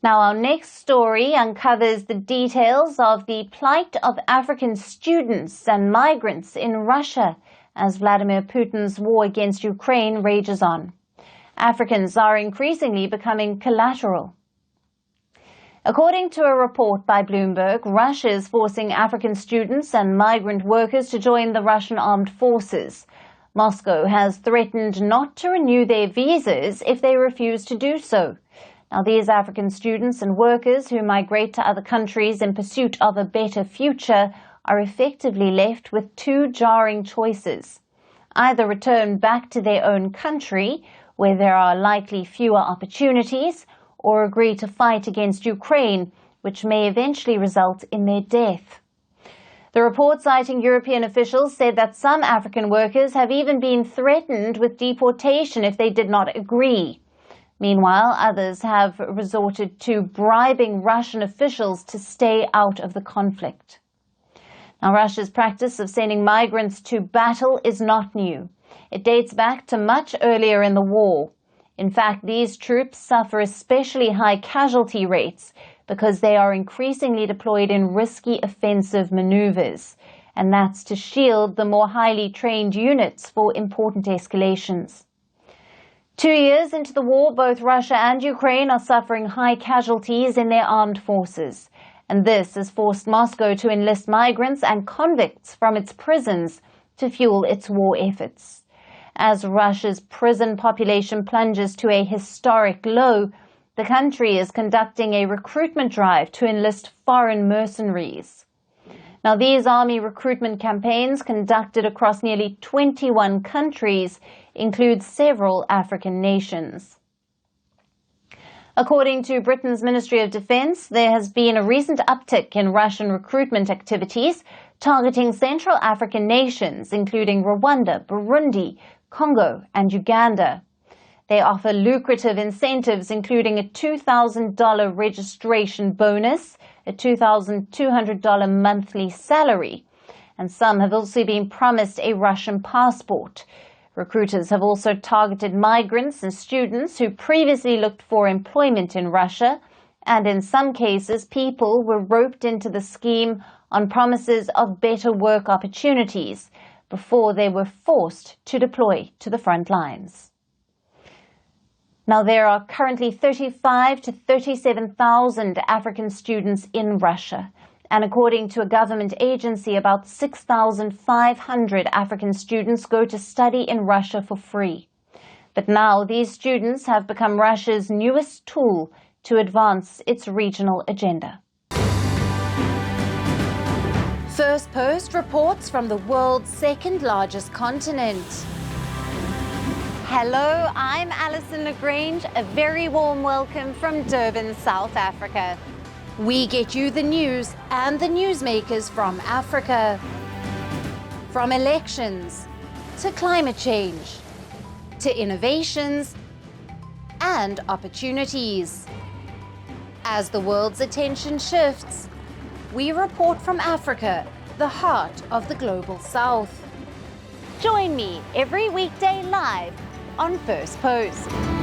Now, our next story uncovers the details of the plight of African students and migrants in Russia as Vladimir Putin's war against Ukraine rages on. Africans are increasingly becoming collateral. According to a report by Bloomberg, Russia is forcing African students and migrant workers to join the Russian armed forces. Moscow has threatened not to renew their visas if they refuse to do so. Now, these African students and workers who migrate to other countries in pursuit of a better future are effectively left with two jarring choices. Either return back to their own country, where there are likely fewer opportunities, or agree to fight against Ukraine, which may eventually result in their death. The report, citing European officials, said that some African workers have even been threatened with deportation if they did not agree. Meanwhile, others have resorted to bribing Russian officials to stay out of the conflict. Now, Russia's practice of sending migrants to battle is not new. It dates back to much earlier in the war. In fact, these troops suffer especially high casualty rates because they are increasingly deployed in risky offensive maneuvers, and that's to shield the more highly trained units for important escalations. 2 years into the war, both Russia and Ukraine are suffering high casualties in their armed forces, and this has forced Moscow to enlist migrants and convicts from its prisons to fuel its war efforts. As Russia's prison population plunges to a historic low, the country is conducting a recruitment drive to enlist foreign mercenaries. Now, these army recruitment campaigns, conducted across nearly 21 countries, include several African nations. According to Britain's Ministry of Defence, there has been a recent uptick in Russian recruitment activities targeting Central African nations, including Rwanda, Burundi, Congo, and Uganda. They offer lucrative incentives, including a $2,000 registration bonus, a $2,200 monthly salary, and some have also been promised a Russian passport. Recruiters have also targeted migrants and students who previously looked for employment in Russia, and in some cases, people were roped into the scheme on promises of better work opportunities before they were forced to deploy to the front lines. Now, there are currently 35,000 to 37,000 African students in Russia, and according to a government agency, about 6,500 African students go to study in Russia for free. But now these students have become Russia's newest tool to advance its regional agenda. Firstpost reports from the world's second largest continent. Hello, I'm Alyson Grange. A very warm welcome from Durban, South Africa. We get you the news and the newsmakers from Africa. From elections to climate change to innovations and opportunities. As the world's attention shifts, we report from Africa, the heart of the global South. Join me every weekday live on Firstpost.